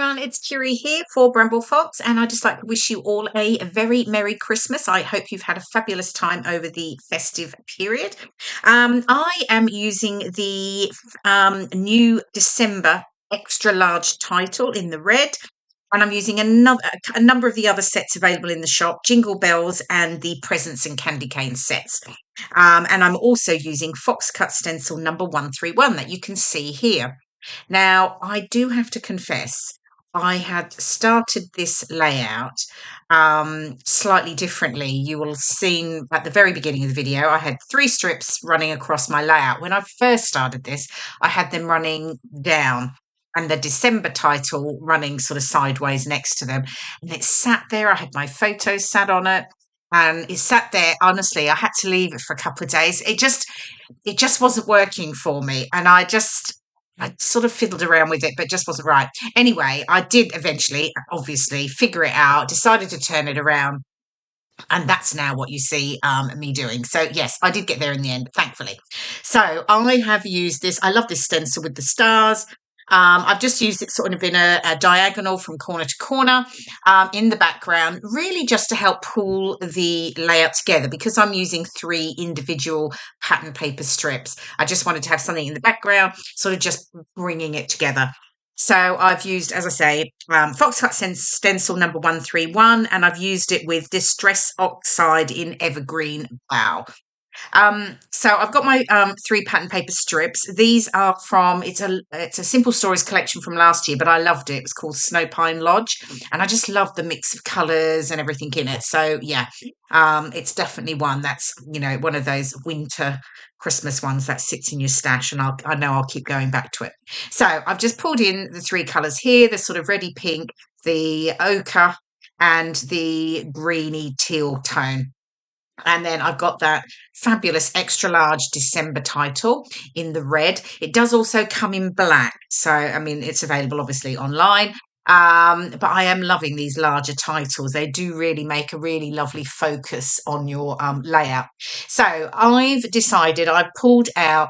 everyone, it's KIREI here for Bramble Fox, and I'd just like to wish you all a very Merry Christmas. I hope you've had a fabulous time over the festive period. I am using the new December extra large title in the red, and I'm using a number of the other sets available in the shop, Jingle Bells and the Presents and Candycanes sets. And I'm also using Fox Cut Stencil number 131 that you can see here. Now, I do have to confess, I had started this layout slightly differently. You will have seen at the very beginning of the video, I had 3 strips running across my layout. When I first started this, I had them running down and the December title running sort of sideways next to them. And it sat there. I had my photos sat on it. And it sat there. Honestly, I had to leave it for a couple of days. It just wasn't working for me. And I sort of fiddled around with it, but it just wasn't right. Anyway, I did eventually, obviously, figure it out, decided to turn it around. And that's now what you see me doing. So, yes, I did get there in the end, thankfully. So, I have used this. I love this stencil with the stars. I've just used it sort of in a diagonal from corner to corner in the background, really just to help pull the layout together because I'm using 3 individual pattern paper strips. I just wanted to have something in the background, sort of just bringing it together. So I've used, as I say, Fox Cut Stencil number 131, and I've used it with Distress Oxide in Evergreen Bow. So I've got my 3 pattern paper strips. These are from it's a Simple Stories collection from last year, but I loved it. It was called Snow Pine Lodge, and I just loved the mix of colours and everything in it. So yeah, it's definitely one that's one of those winter Christmas ones that sits in your stash, and I know I'll keep going back to it. So I've just pulled in the 3 colours here: the sort of reddy pink, the ochre, and the greeny teal tone. And then I've got that fabulous extra large December title in the red. It does also come in black. So, I mean, it's available obviously online. But I am loving these larger titles. They do really make a really lovely focus on your layout. So I've decided I've pulled out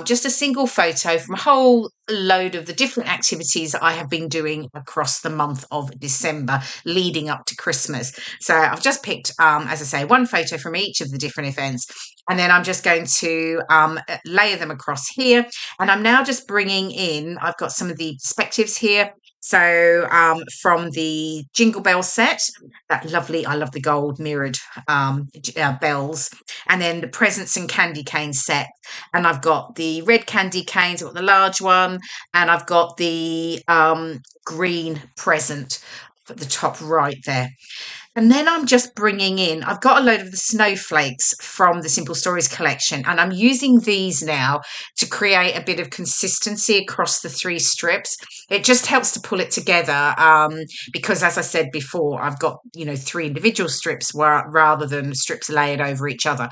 just a single photo from a whole load of the different activities that I have been doing across the month of December leading up to Christmas. So I've just picked, as I say, one photo from each of the different events, and then I'm just going to layer them across here. And I'm now just bringing in, I've got some of the perspectives here. So from the Jingle Bell set, that lovely, I love the gold mirrored bells, and then the Presents and Candycanes set. And I've got the red candy canes, I've got the large one, and I've got the green present at the top right there. And then I'm just bringing in, I've got a load of the snowflakes from the Simple Stories collection, and I'm using these now to create a bit of consistency across the 3 strips. It just helps to pull it together because, as I said before, I've got, 3 individual strips rather than strips layered over each other.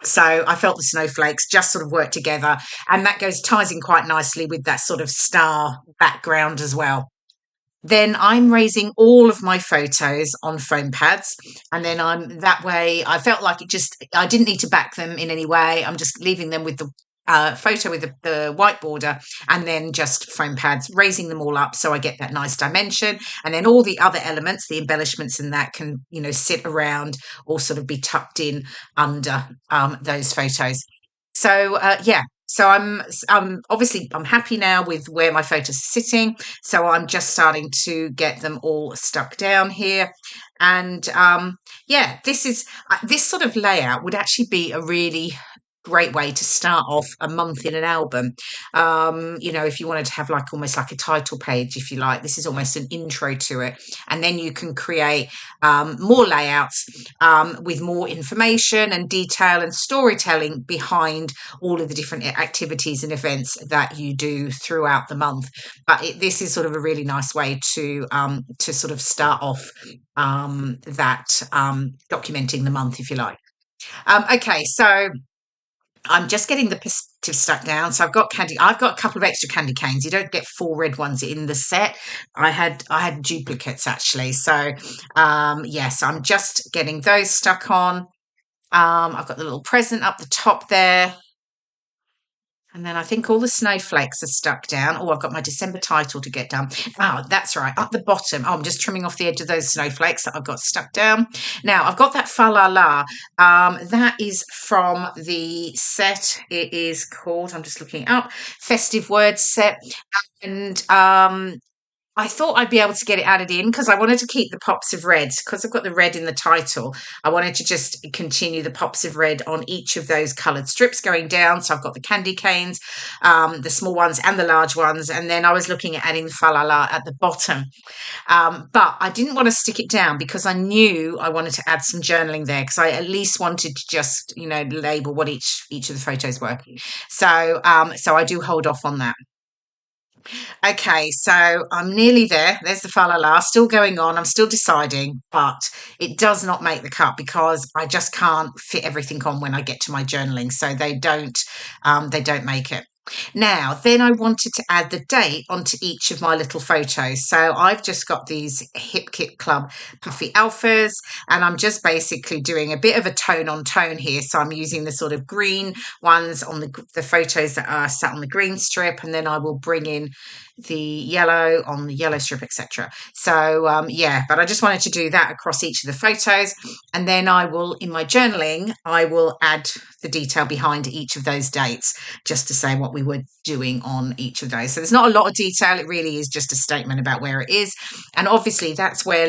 So I felt the snowflakes just sort of work together, and that ties in quite nicely with that sort of star background as well. Then I'm raising all of my photos on foam pads, and then that way I felt like I didn't need to back them in any way. I'm just leaving them with the photo with the white border, and then just foam pads, raising them all up so I get that nice dimension. And then all the other elements, the embellishments and that can, sit around or sort of be tucked in under those photos. So yeah. So I'm obviously I'm happy now with where my photos are sitting. So I'm just starting to get them all stuck down here. And yeah, this sort of layout would actually be a really great way to start off a month in an album. If you wanted to have almost like a title page, if you like, this is almost an intro to it. And then you can create more layouts with more information and detail and storytelling behind all of the different activities and events that you do throughout the month. But this is sort of a really nice way to sort of start off documenting the month, if you like. Okay, so I'm just getting the perspective stuck down. So I've got a couple of extra candy canes. You don't get 4 red ones in the set. I had duplicates actually. So yes, I'm just getting those stuck on. I've got the little present up the top there. And then I think all the snowflakes are stuck down. Oh, I've got my December title to get done. Oh, that's right. At the bottom. Oh, I'm just trimming off the edge of those snowflakes that I've got stuck down. Now, I've got that fa la la. That is from the set. It is called, I'm just looking it up, Festive Words Set. And I thought I'd be able to get it added in because I wanted to keep the pops of red because I've got the red in the title. I wanted to just continue the pops of red on each of those coloured strips going down. So I've got the candy canes, the small ones and the large ones. And then I was looking at adding the fa la la at the bottom. But I didn't want to stick it down because I knew I wanted to add some journaling there because I at least wanted to just, label what each of the photos were. So I do hold off on that. Okay, so I'm nearly there. There's the fa la la, still going on. I'm still deciding, but it does not make the cut because I just can't fit everything on when I get to my journaling. So they don't make it. Now, then I wanted to add the date onto each of my little photos. So I've just got these Hip Kit Club Puffy Alphas, and I'm just basically doing a bit of a tone on tone here. So I'm using the sort of green ones on the photos that are sat on the green strip, and then I will bring in the yellow on the yellow strip, etc. So but I just wanted to do that across each of the photos, and then I will, in my journaling, I will add the detail behind each of those dates just to say what we were doing on each of those. So there's not a lot of detail. It really is just a statement about where it is. And obviously that's where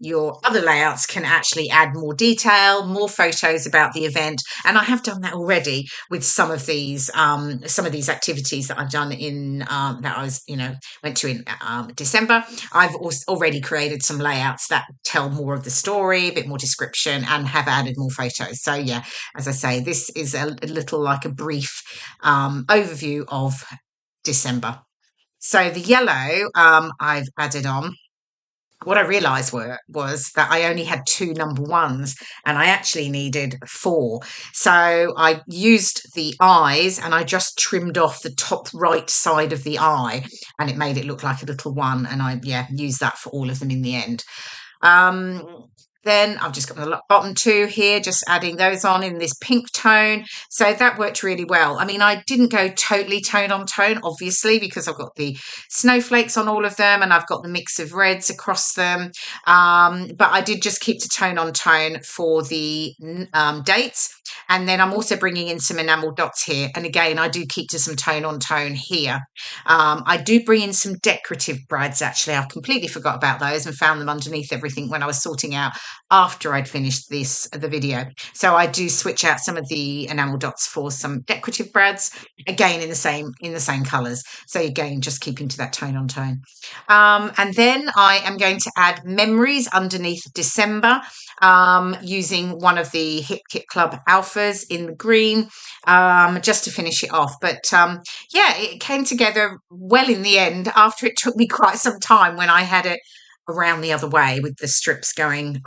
your other layouts can actually add more detail, more photos about the event. And I have done that already with some of these activities that I've done in that I was, went to in December. I've also already created some layouts that tell more of the story, a bit more description, and have added more photos. So yeah, as I say, this is a little like a brief overview of December. So the yellow I've added on. What I realised was that I only had 2 number ones and I actually needed 4. So I used the eyes and I just trimmed off the top right side of the eye and it made it look like a little one. And I used that for all of them in the end. Then I've just got the bottom 2 here, just adding those on in this pink tone. So that worked really well. I mean, I didn't go totally tone on tone, obviously, because I've got the snowflakes on all of them and I've got the mix of reds across them. But I did just keep to tone on tone for the dates. And then I'm also bringing in some enamel dots here. And again, I do keep to some tone on tone here. I do bring in some decorative brads, actually. I completely forgot about those and found them underneath everything when I was sorting out after I'd finished the video. So I do switch out some of the enamel dots for some decorative brads, again in the same colours. So again, just keeping to that tone on tone. And then I am going to add memories underneath December, using one of the Hip Kit Club Alphas in the green, just to finish it off. But it came together well in the end after it took me quite some time when I had it around the other way with the strips going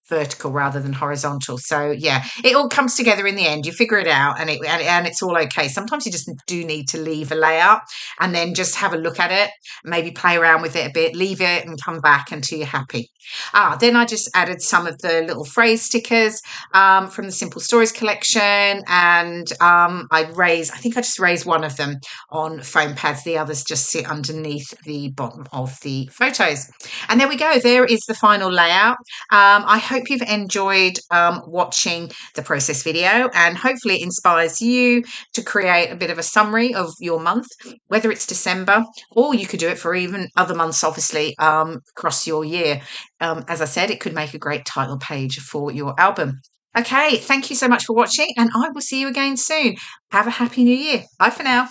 vertical rather than horizontal. So yeah, it all comes together in the end. You figure it out and it's all okay. Sometimes you just do need to leave a layout and then just have a look at it, maybe play around with it a bit, leave it and come back until you're happy. Then I just added some of the little phrase stickers from the Simple Stories collection, and I think I just raised one of them on foam pads. The others just sit underneath the bottom of the photos. And there we go. There is the final layout. I hope you've enjoyed watching the process video, and hopefully it inspires you to create a bit of a summary of your month, whether it's December or you could do it for even other months, obviously, across your year. As I said, it could make a great title page for your album. Okay, thank you so much for watching, and I will see you again soon. Have a happy new year. Bye for now.